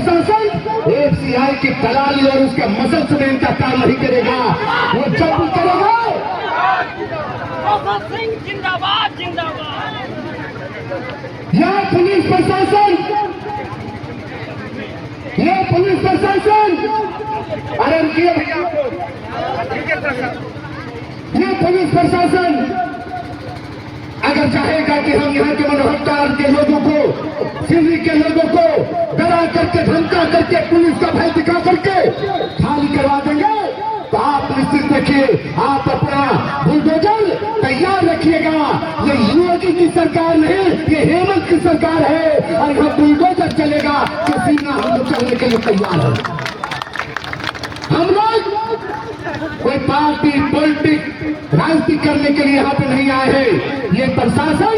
प्रशासन एफसीआई की दलाली और उसके मसल सुनेन का काम नहीं करेगा। वो जब भी करेगा जिंदाबाद जिंदाबाद। यह पुलिस प्रशासन, ये पुलिस प्रशासन अगर चाहेगा कि हम यहाँ के मनोहरतार के लोगों को, सिवनी के लोगों को डरा करके, धमका करके, पुलिस का भय दिखा करके खाली करवा देंगे, तो आप निश्चित रखिए, आप अपना बुलडोजर तैयार रखिएगा। ये योगी की सरकार नहीं, ये हेमंत की सरकार है और यहाँ बुलडोजर चलेगा तो सीना हम लोग चलने के लिए तैयार है। हम लोग कोई पार्टी पॉलिटिक्स राजनीति करने के लिए यहाँ पे नहीं आए हैं। ये प्रशासन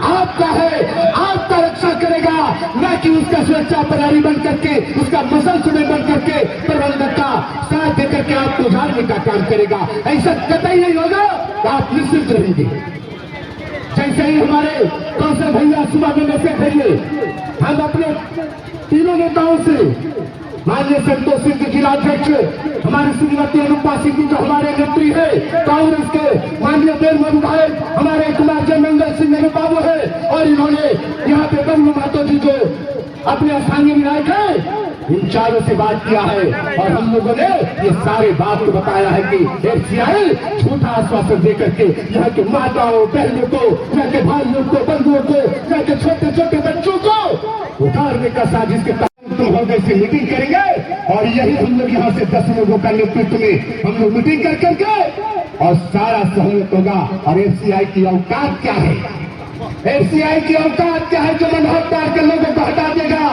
आपका है, आपका रक्षा करेगा, न कि उसका सुरक्षा प्रहरी बन करके, उसका मसल सुबह बन करके प्रबंधक का साथ देकर के आपको उजाड़ने का काम करेगा। ऐसा कतई नहीं होगा तो आप निश्चित रहेंगे। जैसे ही हमारे कौशल भैया सुबह में मैसेज भेजिए, हम अपने तीनों नेताओं से, माननीय संतोष सिंह जी जिलाध्यक्ष, हमारी श्रीमती अनुपा सिंह जी जो हमारे नेत्री है, कांग्रेस के माननीय देव विधायक हमारे कुमार जय मंगल सिंह अनुबाबू है, और इन्होंने यहाँ पे बबलू महतो जी जो अपने स्थानीय विधायक है, इन चारों से बात किया है और हम लोगों ने ये सारे बात को बताया है कि एफसीआई झूठा आश्वासन देकर के यहाँ के माताओं बहनों को, यहाँ के भाइयों को, बंधुओं को, यहाँ के छोटे छोटे बच्चों को उतारने का साजिश के से मीटिंग करेंगे। और यही हम लोग यहाँ से 10 लोगों का नेतृत्व में हम लोग मीटिंग कर करके और सारा सहयोग होगा। और एफसीआई की औकात क्या है, एफसीआई की औकात क्या है जो मनोहरतार के लोगों को हटा देगा।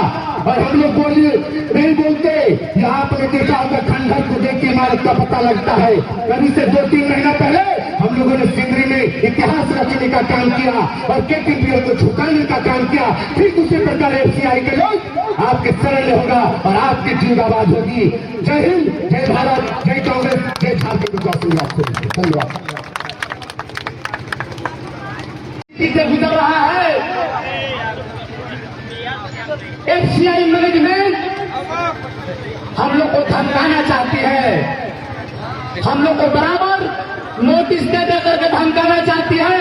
और हम लोग बोलिए नहीं बोलते, यहाँ आपने देखा होगा खंडहर को देख के इमारत का पता लगता है। कभी से 2-3 महीना पहले हम लोगों ने सिंदरी में इतिहास रचने का काम किया और केटीपीएल को झुकाने का काम किया। ठीक उसी प्रकार एफसीआई के लोग आपके शरण होगा और आपकी जिंदाबाद होगी। जय हिंद, जय भारत, जय कांग्रेस, जय झारखंड। धन्यवाद। से गुजर रहा है एफसीआई मैनेजमेंट, हम लोग को धमकाना चाहती है, हम लोग को बराबर नोटिस दे दे करके धमकाना चाहती है।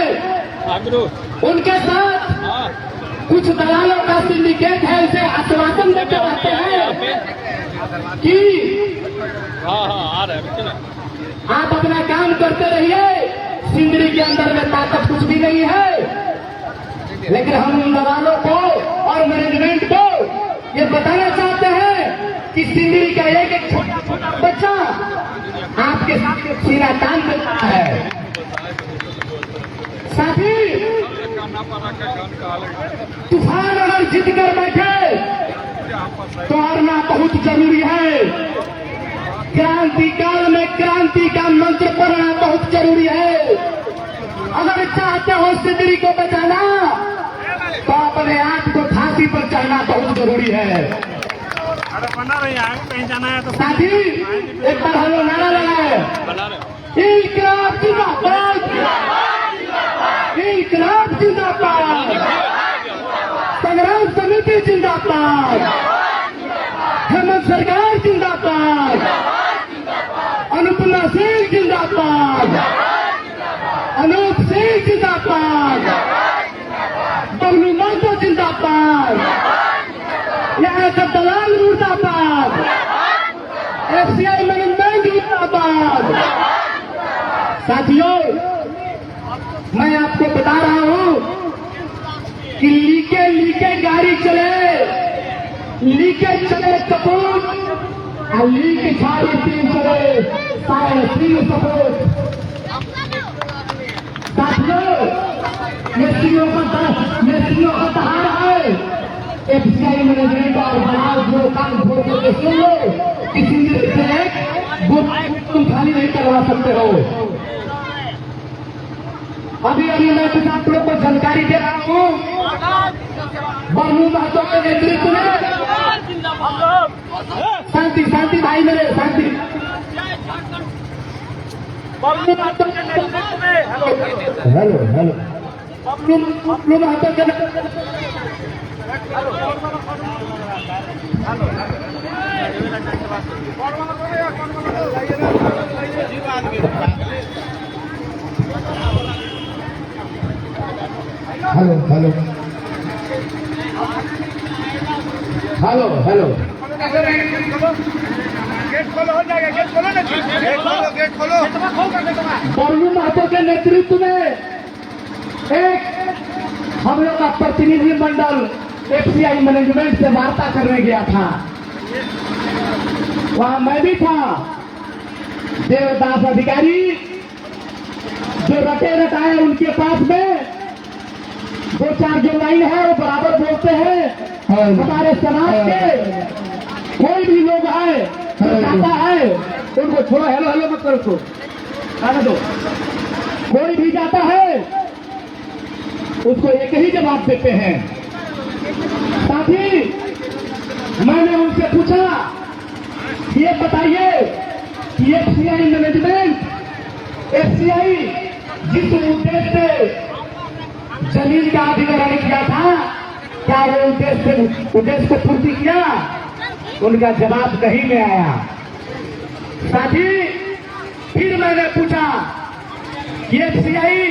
उनके साथ कुछ दलालों का सिंडिकेट है, उसे आश्वासन देते रहते हैं कि आप अपना काम करते रहिए, सिंदरी के अंदर में ताकत कुछ भी नहीं है। लेकिन हम उन दलालों को और मैनेजमेंट को ये बताना चाहते हैं कि सिंदरी का एक छोटा छोटा बच्चा आपके सामने सीना तान देता है। साथी तूफान अगर जीत कर बैठे तो हारना बहुत जरूरी है। क्रांति काल में क्रांति का मंत्र पढ़ना बहुत जरूरी है। अगर चाहते हो सिंदरी को बचाना तो अपने आप को फांसी पर चढ़ना बहुत जरूरी है। कहीं जाना है तो साथी एक बार हम लोग नारा लगाए, इंकलाब जिंदाबाद, इंकलाब जिंदाबाद, संग्राम समिति जिंदाबाद, हेमंत सरकार जिंदाबाद, अनुपमा सिंह जिंदाबाद, अनूप सिंह जिंदाबाद, बबलू महतो जिंदाबाद, यहाँ का दलाल मुर्दाबाद, एफसीआई मैनेजमेंट जिंदाबाद। साथियों, मैं आपको बता रहा हूँ कि लीके लीके गाड़ी चले, लीके चले सपोर्ट और लीक 3.5 चले 3.5 सपोर्ट। साथियों, मिस्त्रियों का सहारा है एफसीआई मैनेजमेंट और बनाओ जो काम छोड़ करके सुन लो, किसी से एक तुम खाली नहीं करवा सकते हो। अभी मैं कुछ आप लोग को जानकारी दे रहा हूँ। बबलू महतो के नेतृत्व में शांति शांति भाई मेरे शांति, बबलू महतो के नेतृत्व में हेलो बबलू महतो के hello hello hello hello gate खोलो, हो जाएगा। गेट खोलो ना, गेट खोलो, गेट खोलो। बबलू महतो के नेतृत्व में एक हम लोग का प्रतिनिधि मंडल एफसीआई मैनेजमेंट से वार्ता करने गया था। वहां मैं भी था। देवदास अधिकारी जो रटे रटाए उनके पास में दो चार जो लाइन है वो बराबर बोलते हैं। हमारे समाज के कोई भी लोग है जो चाहता है उनको छोड़ो, हेलो हेलो मत करो, उसको आने दो। कोई भी जाता है उसको एक ही जवाब देते हैं। साथी मैंने उनसे पूछा ये बताइए कि एफसीआई मैनेजमेंट एफसीआई जिस उद्देश्य से जमीन का अधिग्रहण किया था क्या वो उद्देश्य को पूर्ति किया? उनका जवाब कहीं में आया। साथी फिर मैंने पूछा कि एफसीआई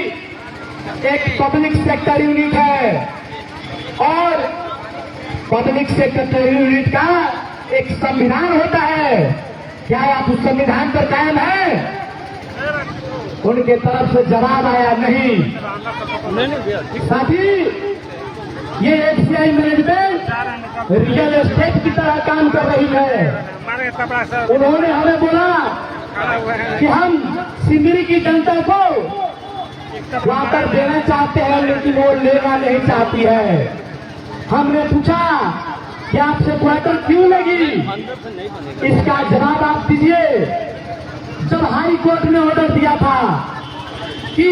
एक पब्लिक सेक्टर यूनिट है और पब्लिक सेक्टर यूनिट का एक संविधान होता है, क्या आप उस संविधान पर कायम है? उनके तरफ से जवाब आया नहीं। साथी ये एफसीआई मैनेजमेंट रियल एस्टेट की तरह काम कर रही है। उन्होंने हमें बोला कि हम सिमरी की जनता को क्वार्टर देना चाहते हैं लेकिन वो लेना नहीं चाहती है। हमने पूछा कि आपसे क्वार्टर क्यों लगी, इसका जवाब आप दीजिए। जब हाई कोर्ट ने ऑर्डर दिया था कि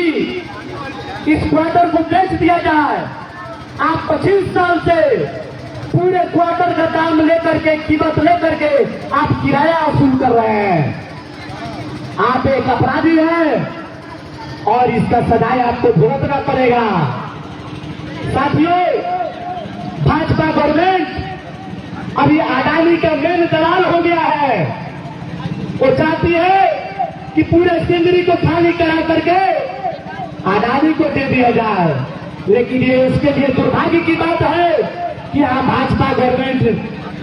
इस क्वार्टर को बेच दिया जाए, आप 25 साल से पूरे क्वार्टर का दाम लेकर के कीमत लेकर के आप किराया वसूल कर रहे हैं। आप एक अपराधी हैं और इसका सजाए आपको भुगतना पड़ेगा। साथियों भाजपा गवर्नमेंट अभी अडानी का मेन दलाल हो गया है। वो चाहती है कि पूरे सिंदरी को खाली करा करके अडानी को दे दिया जाए, लेकिन ये उसके लिए दुर्भाग्य की बात है कि यहाँ भाजपा गवर्नमेंट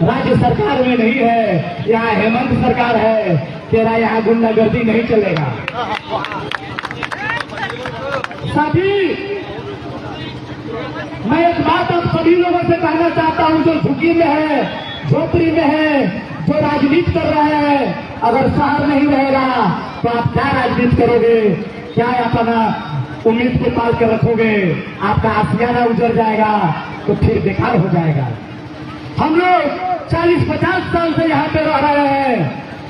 राज्य सरकार में नहीं है, यहाँ हेमंत सरकार है। तेरा यहाँ गुंडागर्दी नहीं चलेगा। साथी मैं एक बात आप सभी लोगों से कहना चाहता हूं जो झुग्गी में है, झोपड़ी में है, जो राजनीति कर रहे हैं, अगर शहर नहीं रहेगा तो आप क्या राजनीति करोगे? क्या अपना उम्मीद को पाल के रखोगे? आपका आसियाना उजड़ जाएगा तो फिर बेकार हो जाएगा। हम लोग 40-50 साल से यहाँ पे रह रहे हैं।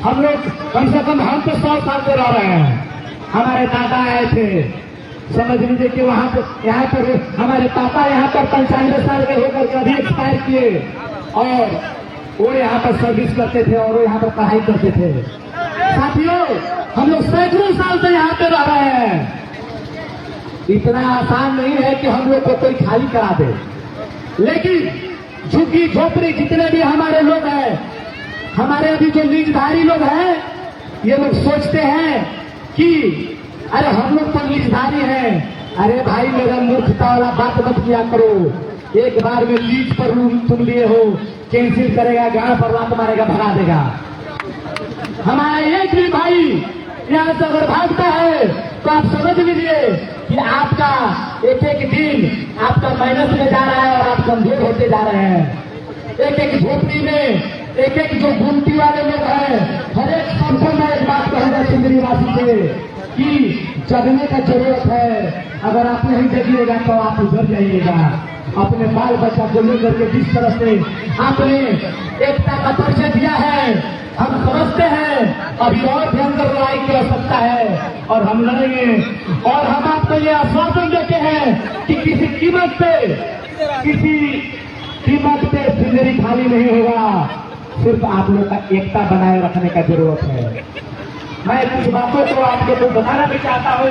हम लोग कम से कम हम तो 100 साल से रह रहे हैं। हमारे दादा आए थे, समझ लीजिए कि वहां पर यहाँ पर हमारे पापा यहाँ पर 95 साल के होकर के अभी एक्सपायर किए और वो यहाँ पर सर्विस करते थे और वो यहाँ पर पढ़ाई करते थे। साथियों हम लोग सैकड़ों साल से यहाँ पे रह रहे हैं। इतना आसान नहीं है कि हम लोग को कोई खाली करा दे, लेकिन झुग्गी झोपड़ी जितने भी हमारे लोग हैं, हमारे अभी जो लीजधारी लोग हैं, ये लोग सोचते हैं कि अरे हम लोग तो लीजधारी हैं। अरे भाई मेरा मूर्खता वाला बात मत किया करो। एक बार में लीज पर रूम तुम लिए हो, कैंसिल करेगा, गांव पर लात मारेगा, भगा देगा। हमारा एक भी भाई यहाँ से अगर भागता है तो आप समझ लीजिए कि आपका एक एक दिन आपका माइनस में जा रहा है और आप कमजोर होते जा रहे हैं। एक एक झोपड़ी में एक एक जो गुमटी वाले लोग हैं, हर एक सबको मैं एक बात कहूंगा सिंदरी वासी से कि जगने का जरूरत है। अगर आप नहीं जगिएगा तो आप उधर जाइएगा। अपने बाल बच्चा को लेकर के जिस तरह से आपने एकता का परिचय दिया है, हम समझते हैं अभी और भयंकर लड़ाई की आवश्यकता है और हम लड़ेंगे। और हम आपको ये आश्वासन देते हैं कि किसी कीमत पे सिंदरी खाली नहीं होगा। सिर्फ आप लोग का एकता बनाए रखने का जरूरत है। मैं कुछ बातों को आपको तो बताना भी चाहता हूँ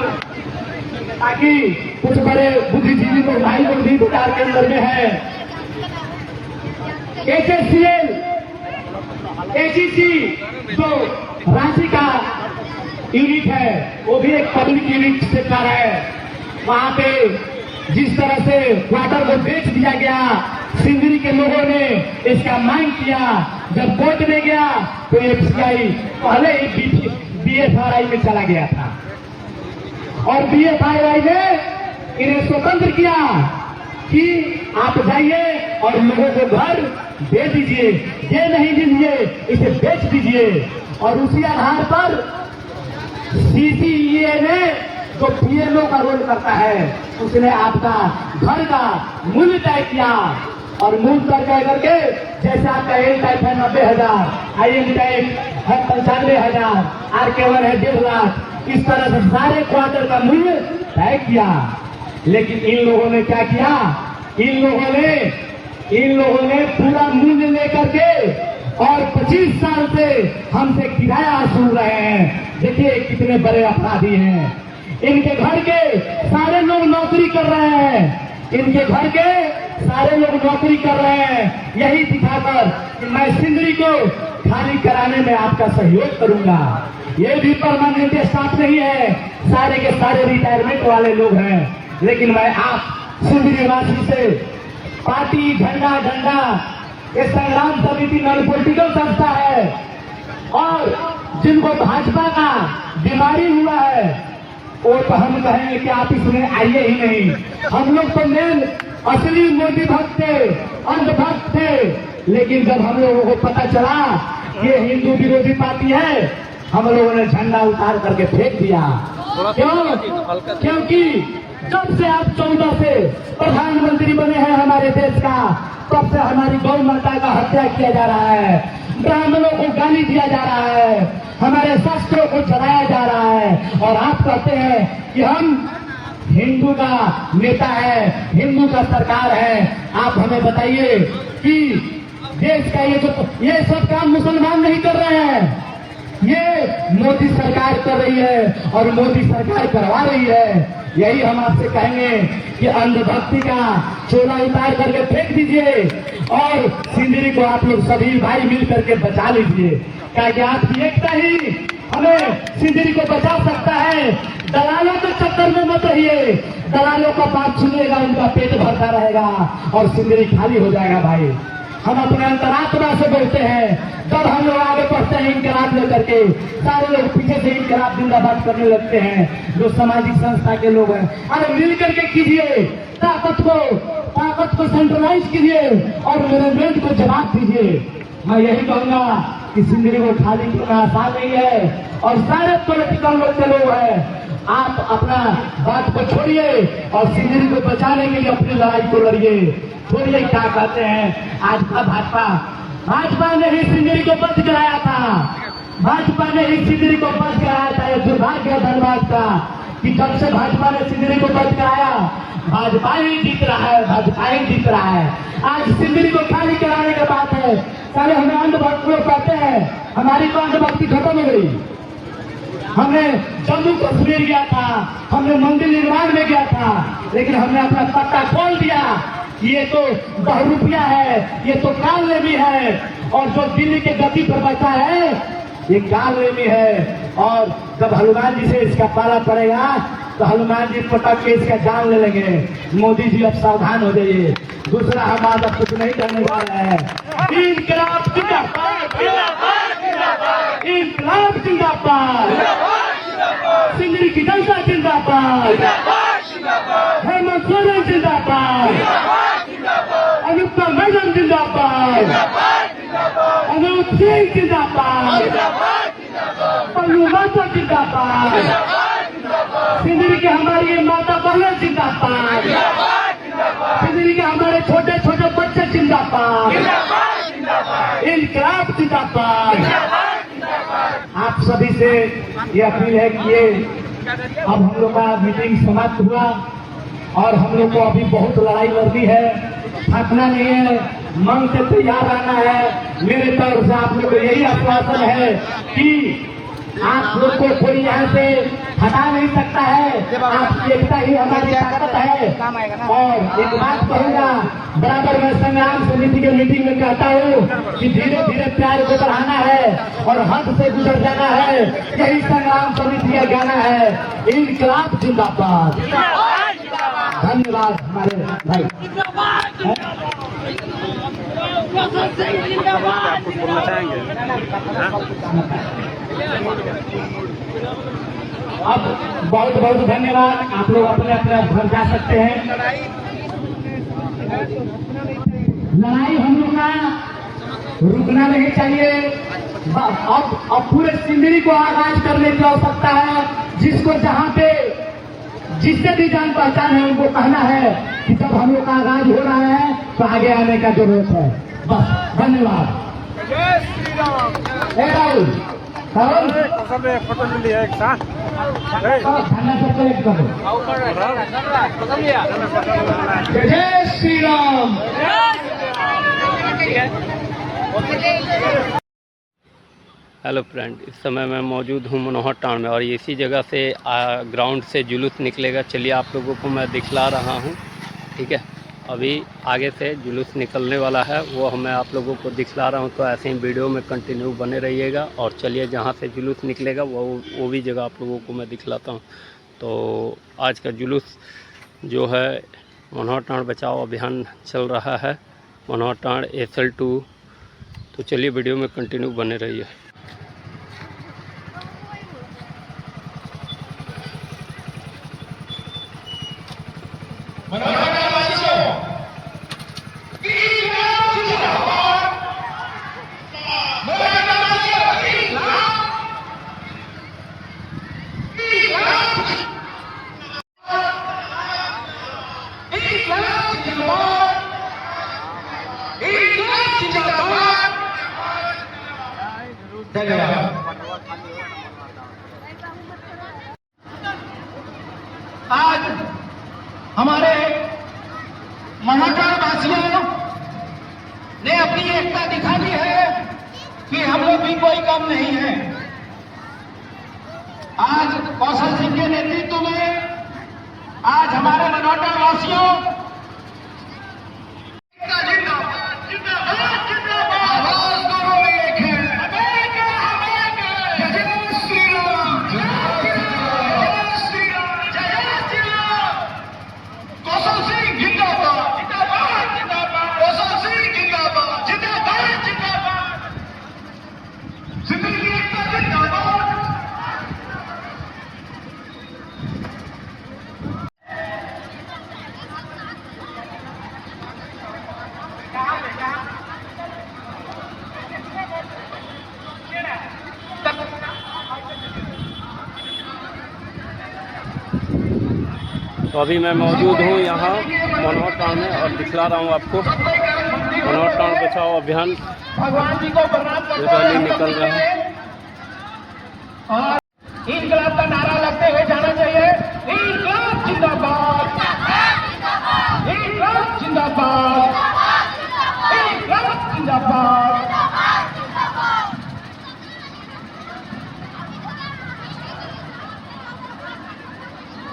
ताकि कुछ बड़े बुद्धिजीवी लोग भाई लोग भी विचार के अंदर में है। HSCL, ACC जो रांची का यूनिट है वो भी एक पब्लिक यूनिट सेक्टर है। वहां पे जिस तरह से क्वार्टर को बेच दिया गया, सिंदरी के लोगों ने इसका मांग किया। जब कोर्ट में गया तो FCI पहले ही BFRI में चला गया था और BFRI ने इन्हें स्वतंत्र किया कि आप जाइए और लोगों को घर दे दीजिए, ये नहीं दीजिए, इसे बेच दीजिए। और उसी आधार पर CCEA ने जो PMO का रोल करता है उसने आपका घर का मूल्य तय किया और मूल्य तय करके जैसे आपका एल टाइप है 90,000, IM टाइप है 95,000, RK1 है 1.5 लाख, इस तरह से सारे क्वार्टर का मूल्य तय किया। लेकिन इन लोगों ने क्या किया? इन लोगों ने पूरा मूल्य लेकर के और 25 साल से हमसे किराया वसूल रहे हैं। देखिए कितने बड़े अपराधी हैं। इनके घर के सारे लोग नौकरी कर रहे हैं, इनके घर के सारे लोग नौकरी कर रहे हैं, यही दिखाकर कि मैं सिंदरी को खाली कराने में आपका सहयोग करूंगा। ये भी परमानेंट स्टाफ नहीं है, सारे के सारे रिटायरमेंट वाले लोग हैं। लेकिन मैं आप सिंदरी वासी से पार्टी झंडा ये संग्राम समिति नॉन पॉलिटिकल संस्था है और जिनको भाजपा का बीमारी हुआ है वो तो हम कहेंगे कि आप इसमें आइए ही नहीं। हम लोग तो मेन असली मोदी भक्त थे, अंधभक्त थे। लेकिन जब हम लोगों को पता चला कि ये हिंदू विरोधी पार्टी है, हम लोगों ने झंडा उतार करके फेंक दिया। क्यों? क्योंकि जब से आप 14 से प्रधानमंत्री बने हैं हमारे देश का, तब से हमारी गौ माता का हत्या किया जा रहा है, ब्राह्मणों को गाली दिया जा रहा है, हमारे शास्त्रों को जलाया जा रहा है। और आप कहते हैं कि हम हिंदू का नेता है, हिंदू का सरकार है। आप हमें बताइए कि देश का ये सब काम मुसलमान नहीं कर रहे हैं, ये मोदी सरकार कर रही है और मोदी सरकार करवा रही है। यही हम आपसे कहेंगे कि अंधभक्ति का चोला उतार करके फेंक दीजिए और सिंदरी को आप लोग सभी भाई मिल करके बचा लीजिए, क्योंकि आपकी एकता ही हमें सिंदरी को बचा सकता है। दलालों के चक्कर में मत रहिए, दलालों का बात सुनेगा उनका पेट भरता रहेगा और सिंदरी खाली हो जाएगा। भाई हम अपने अंतरात्मा से बोलते हैं, जब हम लोग आगे बढ़ते हैं इनकलाब लेकर के, सारे लोग पीछे से इनकलाब जिंदाबाद करने लगते हैं। जो सामाजिक संस्था के लोग हैं, अरे मिल करके कीजिए, ताकत को सेंट्रलाइज कीजिए और मैनेजमेंट को जवाब दीजिए। मैं यही कहूंगा कि सिंदरी को खाली करना आसान नहीं है और सारे पॉलिटिकल लोग के लोग हैं। आप अपना बात को छोड़िए और सिंदरी को बचाने के लिए अपनी लड़ाई को लड़िए। छोड़िए क्या कहते हैं आज का भाजपा ने ही सिंदरी को बंद कराया था, भाजपा ने ही सिंदरी को बंद कराया था। ये दुर्भाग्य है धनबाद का कि जब से भाजपा ने सिंदरी को बंद कराया भाजपा ही जीत रहा है, भाजपा ही जीत रहा है। आज सिंदरी को खाली कराने की बात है। सारे हमें अंधभक्त लोग कहते हैं हमारी तो अंधभक्ति खत्म हो गई। हमने जम्मू कश्मीर गया था, हमने मंदिर निर्माण में गया था, लेकिन हमने अपना पट्टा खोल दिया। ये तो बहुरूपिया है, ये तो कालनेमी है और जो दिल्ली के गति पर बैठा है ये कालनेमी है। और जब हनुमान जी से इसका पाला पड़ेगा तो हनुमान जी पटक के इसका जान ले लेंगे। मोदी जी अब सावधान हो जाइए। दूसरा हम आज अब कुछ नहीं करने वाले हैं। इनकलाब जिंदाबाद, इनकलाब जिंदाबाद, सिंदरी की जनता जिंदाबाद, हेमंत सोरेन जिंदाबाद, अनुपमा मैडम जिंदाबाद, अनूप सिंह जिंदाबाद, पल्लू माता जिंदाबाद, सिंदरी के हमारी ये माता बहन जिंदाबाद, सिंदरी के हमारे छोटे छोटे बच्चे जिंदाबाद, इनकलाब जिंदाबाद। आप सभी से ये अपील है कि ये अब हम लोग का मीटिंग समाप्त हुआ और हम लोग को अभी बहुत लड़ाई लड़नी है, थकना नहीं है, मन से तैयार रहना है। मेरे तरफ से आप लोग को यही आश्वासन है कि आप लोग को कोई यहाँ से हटा नहीं सकता है। आपकी एकता ही हमारी ताकत है। और एक बात कहूँगा, बराबर मैं संग्राम समिति के मीटिंग में कहता हूँ कि धीरे धीरे प्यार को बढ़ाना है और हद से गुजर जाना है। यही संग्राम समिति का गाना है, इनकलाब जिंदाबाद। धन्यवाद हमारे भाई। अब बहुत बहुत धन्यवाद। आप लोग अपने अपने घर जा सकते हैं। लड़ाई हम लोग का रुकना नहीं चाहिए। अब पूरे सिंदरी को आगाज करने की आवश्यकता है। जिसको जहाँ पे जिससे भी जान पहचान है उनको कहना है कि जब हम लोग का आगाज हो रहा है तो आगे आने का जरूरत है। बस धन्यवाद। जय श्री राम। राहुल सब फोटो मिली है एक साथ। जय श्री राम। हेलो फ्रेंड, इस समय मैं मौजूद हूँ मनोहर टाउन में और इसी जगह से ग्राउंड से जुलूस निकलेगा। चलिए आप लोगों को मैं दिखला रहा हूँ। ठीक है, अभी आगे से जुलूस निकलने वाला है, वो मैं आप लोगों को दिखला रहा हूँ। तो ऐसे ही वीडियो में कंटिन्यू बने रहिएगा। और चलिए जहाँ से जुलूस निकलेगा वो भी जगह आप लोगों को मैं दिखलाता हूँ। तो आज का जुलूस जो है मनोहर टाउन बचाओ अभियान चल रहा है, मनोहर टाउन SL2। तो चलिए वीडियो में कंटिन्यू बने रहिए। आज हमारे मनोहर वासियों ने अपनी एकता दिखा दी है कि हम लोग भी कोई कम नहीं है। आज कौशल सिंह के नेतृत्व में आज हमारे मनोहर वासियों तो अभी मैं मौजूद हूँ यहाँ मनोहर टाउन में और दिखला रहा हूँ आपको मनोहर टाउन बचाओ अभियान भगवान जी को प्रणाम करते रैली निकल रहा है। और इनकलाब का नारा लगते हुए जाना चाहिए, इनकलाब जिंदाबाद, इनकलाब जिंदाबाद, इनकलाब जिंदाबाद।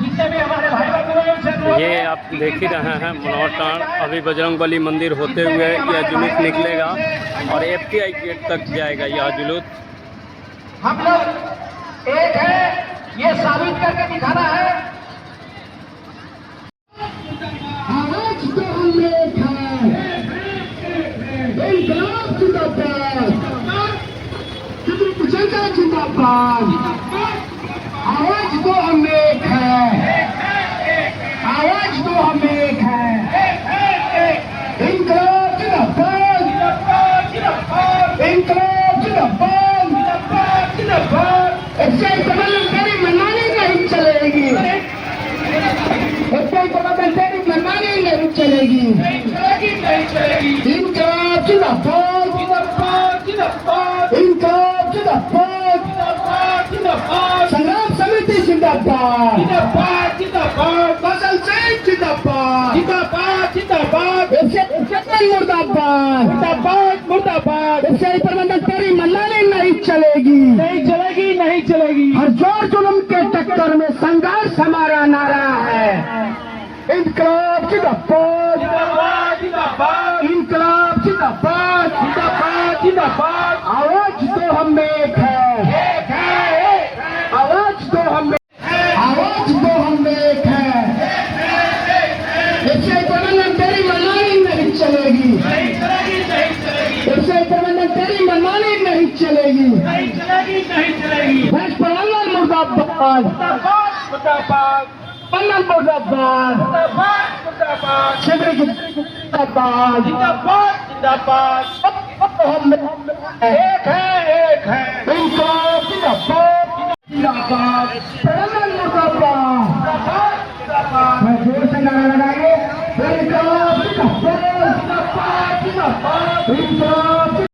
जितने भी हमारे भाई बंधु ये आप देख ही रहे हैं मनोहर टाउन। अभी बजरंगबली मंदिर होते हुए यह जुलूस निकलेगा और FTI गेट तक जाएगा यह जुलूस। हम लोग एक है, ये साबित करके दिखाना है। आवाज तो हम एक है, इनकलाब जिंदाबाद, जनता जिंदाबाद। आवाज तो हम एक है, आवाज तो हम एक है, इनकलाब जिंदाबाद, इनकलाब जिंदाबाद। इससे पार्लियामेंट्री मनमानी नहीं चलेगी, इससे पार्लियामेंट्री मनमानी नहीं चलेगी। इनकलाब जिंदाबाद, इनकलाब जिंदाबाद, संग्राम समिति जिंदाबाद, कौशल सिंह जिंदाबाद, मुर्दाबाद। इससे पार्लियामेंट्री मनमानी नहीं चलेगी, नहीं चलेगी। हर जोर जुल्म के टक्कर में संघर्ष हमारा नारा है। इंकलाब जिंदाबाद, इंकलाब जिंदाबाद, आवाज दो हम में एक है, आवाज दो हम में, आवाज दो हम में एक है। इससे प्रबंधन तेरी मनमानी नहीं चलेगी, इससे प्रबंधन तेरी मनमानी नहीं चलेगी। भैंस प्रबंधन मुर्दाबाद, प्रबंधन मुर्दाबाद, जिंदाबाद, हम एक है, इंकलाब जिंदाबाद, प्रबंधन मुर्दाबाद। मैं जोर से नारा लगाएंगे, इंकलाब जिंदाबाद, इंकलाब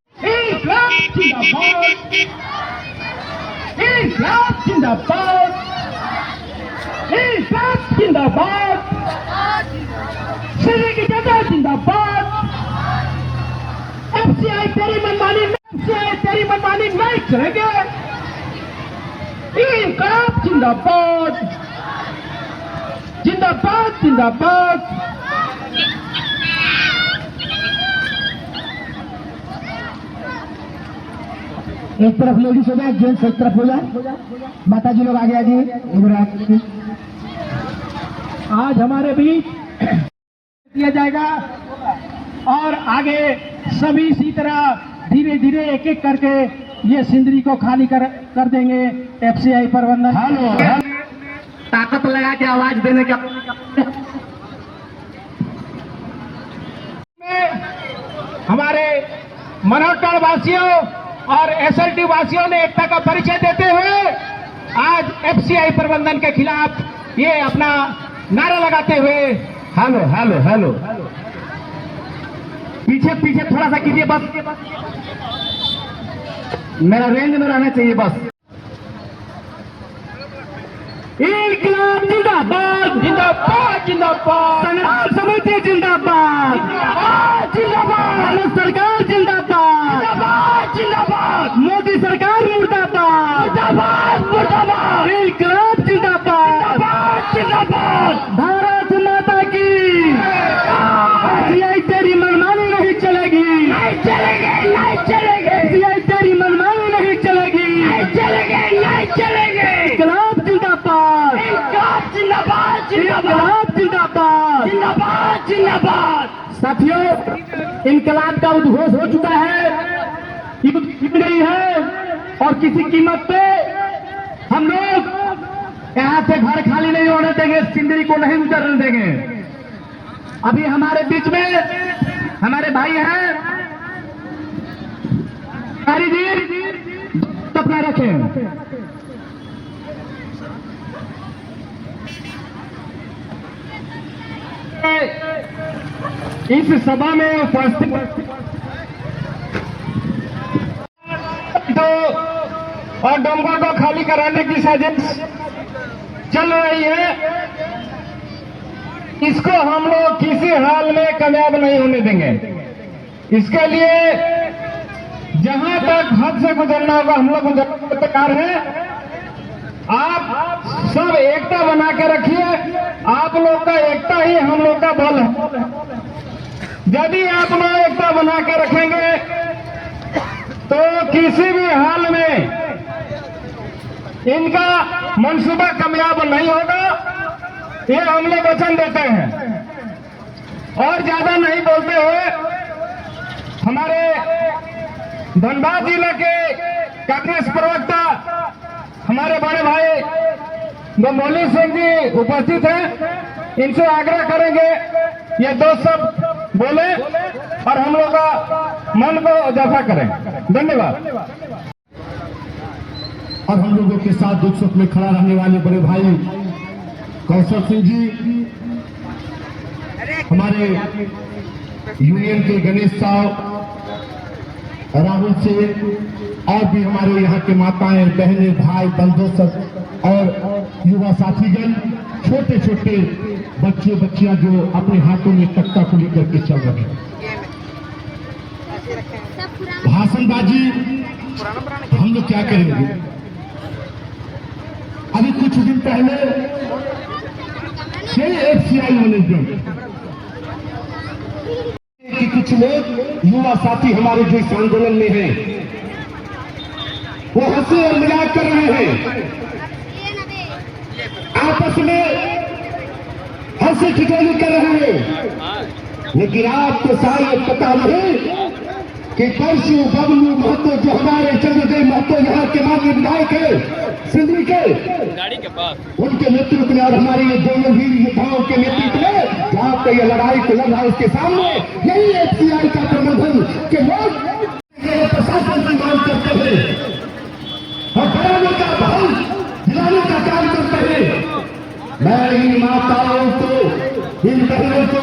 जिंदाबाद, इंकलाब जिंदाबाद, सिंधी की जनता जिंदाबाद। एफसीआई तेरी मनमानी नहीं चलेंगे। इंकलाब जिंदाबाद, जिंदाबाद, जिंदाबाद। एक तरफ लेडीज हो जाए, जेंट्स एक तरफ हो जाए, माता जी लोग आगे आ जाइए। आज हमारे बीच दिया जाएगा और आगे सभी इसी तरह धीरे धीरे एक एक करके ये सिंदरी को खाली कर देंगे। एफसीआई प्रबंधन हेलो ताकत लगा के आवाज देने का हमारे मनोहर वासियों और एसएलटी वासियों ने एकता का परिचय देते हुए आज एफसीआई प्रबंधन के खिलाफ ये अपना नारा लगाते हुए हेलो हेलो हेलो पीछे पीछे थोड़ा सा कीजिए बस, मेरा रेंज में रहना चाहिए बस। इंकलाब जिंदाबाद, जिंदाबाद, जिंदाबाद, संग्राम समिति जिंदाबाद, जिंदाबाद, जिंदाबाद, सरकार जिंदाबाद, जिंदाबाद, जिंदाबाद, मोदी सरकार मुर्दाबाद, जिंदाबाद, मुर्दाबाद, इंकलाब जिंदाबाद, जिंदाबाद, जिंदाबाद, भारत माता की एफसीआई तेरी मनमानी नहीं चलेगी, नहीं चलेगी, नहीं चलेगी, एफसीआई तेरी मनमानी नहीं चलेगी, नहीं चलेगी, नहीं चलेगी। इंकलाब जिंदाबाद, इंकलाब जिंदाबाद, जिंदाबाद, जिंदाबाद, जिंदाबाद, जिंदाबाद। साथियों, इंकलाब का उद्घोष हो चुका है, युद्ध छिड़ गई है और किसी कीमत पे हम लोग यहाँ से घर खाली नहीं होने देंगे, सिंदरी को नहीं उतरने देंगे। अभी हमारे बीच में हमारे भाई हैं, हरी जी अपना रखें। इस सभा में उपस्थित और डोंगा को खाली कराने की साजिश चल रही है, इसको हम लोग किसी हाल में कामयाब नहीं होने देंगे। इसके लिए जहां तक हद से गुजरना होगा हम लोग गुजरने तैयार हैं। आप सब एकता बना के रखिए, आप लोग का एकता ही हम लोग का बल है। यदि आप लोग एकता बना के रखेंगे तो किसी भी हाल में इनका मंसूबा कामयाब नहीं होगा, ये हम लोग वचन देते हैं। और ज्यादा नहीं बोलते हुए हमारे धनबाद जिले के कांग्रेस प्रवक्ता हमारे बड़े भाई मौली सिंह जी उपस्थित हैं, इनसे आग्रह करेंगे ये दो शब्द बोले और हम लोग का मन को जफा करें। धन्यवाद। और हम लोगों के साथ दुख सुख में खड़ा रहने वाले बड़े भाई कौशल सिंह जी, हमारे यूनियन के गणेश साहब, राहुल सिंह और भी हमारे यहाँ के माताएं, बहनें, भाई, बंधु सब और युवा साथीगण, छोटे छोटे बच्चे बच्चियां जो अपने हाथों में तख्ता को लेकर के चल रहे हैं। भाषणबाजी हम लोग क्या करेंगे? अभी कुछ दिन पहले एफसीआई मैनेजमेंट कि कुछ लोग युवा साथी हमारे जो इस आंदोलन में हैं वो हंसी और मजाक कर रहे हैं, आपस में हंसी ठिठोली कर रहे हैं। लेकिन आपको शायद पता नहीं कि परशु बबलू महतो जो हमारे चंद्रदेव महतो यहाँ के माननीय विधायक है सिंदरी के, गाड़ी के पास उनके नेतृत्व में और हमारे ये दोनों वीर योद्धाओं के नेतृत्व में जहाँ पे ये लड़ाई को लड़ रहा है उसके सामने यही एफसीआई का प्रबंधन के लोग प्रशासन की मांग करते हैं और डराने का भय दिलाने का काम करते हैं। मैं इन माताओं को, इन बहनों को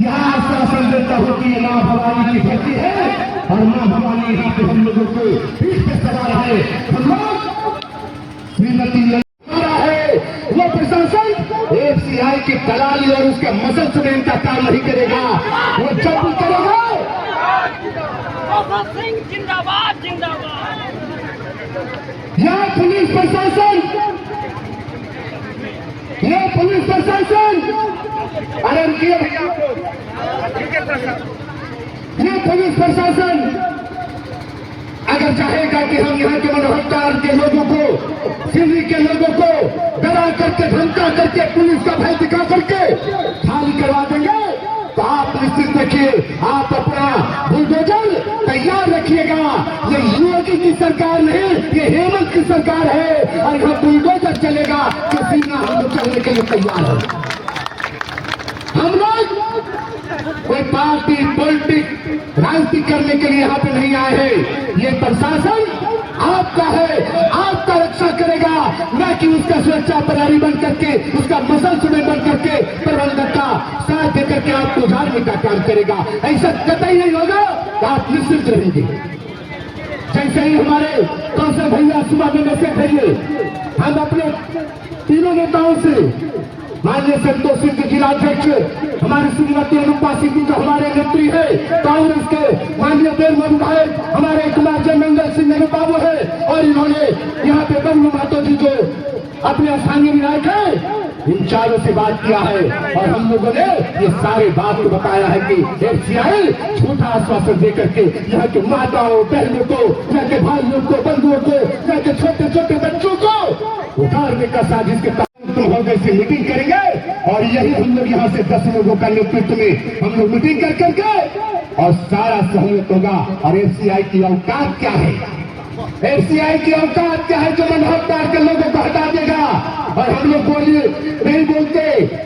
यहाँ आश्वासन देता हूँ कि ये माँ भवानी की धरती है और माँ भवानी यहाँ पे हम लोगों को पीठ पे सवार है। हम लोग श्रीमती है वो प्रशासन एफसीआई की दलाली और उसके मसल सुनेन का काम नहीं करेगा, वो जब भी करेगा। भगत सिंह जिंदाबाद जिंदाबाद। यह पुलिस प्रशासन, ये पुलिस प्रशासन, अरे ये पुलिस प्रशासन अगर चाहेगा कि हम यहाँ के मनोहरताल के लोगों को, सिवनी के लोगों को डरा करके धमका करके पुलिस का भय दिखा करके खाली करवा देंगे, तो आप निश्चित रखिए, आप अपना बुलडोजर तैयार रखिएगा। ये योगी की सरकार नहीं, ये हेमंत की सरकार है और यहाँ बुलडोजर चलेगा तो सीना हम लोग चलने के लिए तैयार है। हम लोग कोई पार्टी पॉलिटिक्स राजनीति करने के लिए यहाँ पे नहीं आए हैं। ये प्रशासन आपका है, आपका रक्षा करेगा, न कि उसका सुरक्षा प्रहरी बन करके, उसका मसल सुने बन करके प्रबंधक का साथ दे करके आपको उजाड़ने का काम करेगा। ऐसा कतई नहीं होगा, तो आप निश्चित रहेंगे। जैसे ही हमारे कौशल भैया सुबह में मैसेज भेजिए, हम अपने तीनों नेताओं से माननीय संतोष सिंह जिलाध्यक्ष, हमारी श्रीमती अनुपा सिंह जो हमारे नेत्री है, कांग्रेस के माननीय देवमन विधायक हमारे कुमार जय मंगल सिंह बाबू है, और इन्होंने यहाँ पे बबलू महतो जी जो अपने स्थानीय विधायक है, इन चारों से बात किया है और हम लोगों ने ये सारे बात को बताया है कि एफसीआई झूठा आश्वासन दे करके यहाँ के माताओं बहनों को, यहाँ के भाइयों को, बंधुओं को, यहाँ के छोटे छोटे बच्चों को उतारने का साजिश के हो गए से मीटिंग करेंगे और यही हम लोग यहाँ से 10 लोगों का नेतृत्व में हम लोग मीटिंग कर करके और सारा सहयोग होगा। और एफसीआई की औकात क्या है, एफसीआई की औकात क्या है जो मनोहरताल के लोगों को हटा देगा। और हम लोग बोलिए नहीं बोलते,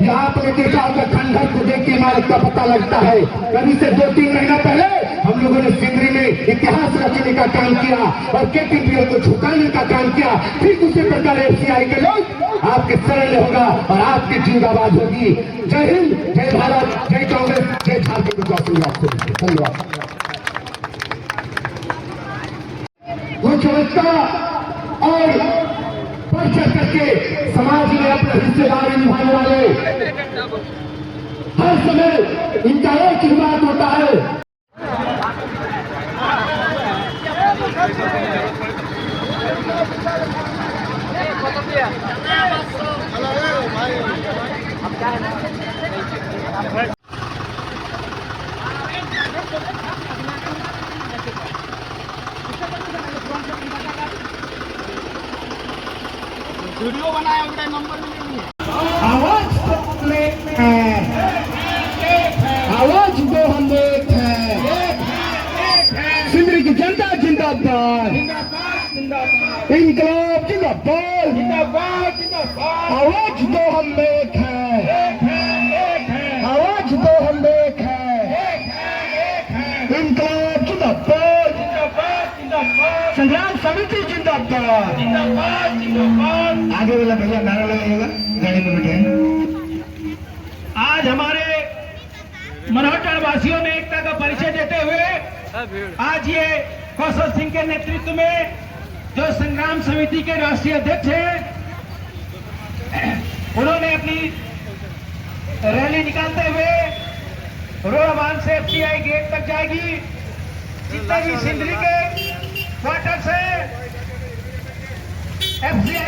यहाँ आपने देखा होगा खंडहर को देख के इमारत का पता लगता है। कभी से 2-3 महीना पहले हम लोगों ने सिंदरी में इतिहास रचने का काम किया और केटीपीओ को झुकाने का काम किया। ठीक उसी प्रकार एफसीआई के लोग आपके शरण होगा और आपकी जिंदाबाद होगी। जय हिंद, जय भारत, जय कांग्रेस, जय झारखंड। धन्यवाद। उच्च व्यवस्था और बढ़ चढ़ करके समाज में अपनी हिस्सेदारी निभाने वाले हर समय इनका एक ही बात होता है, वीडियो बनाया उनका नंबर भी नहीं है। आवाज तो हम एक है, आवाज दो हम एक है। सिंदरी की जनता जिंदाबाद, इंकलाब जिंदाबाद, आवाज दो हम एक है, आवाज दो हम एक है। इंकलाब जिंदाबाद, संग्राम समिति जिंदाबाद। आगे वाला भैया नारा लगाइएगा, गाड़ी में बैठे। आज हमारे मनोहरताल वासियों ने एकता का परिचय देते हुए आज ये कौशल सिंह के नेतृत्व में जो संग्राम समिति के राष्ट्रीय अध्यक्ष हैं, उन्होंने अपनी रैली निकालते हुए रोहमान से एफसीआई गेट तक जाएगी। जितना भी सिंदरी के क्वार्टर से एफसीआई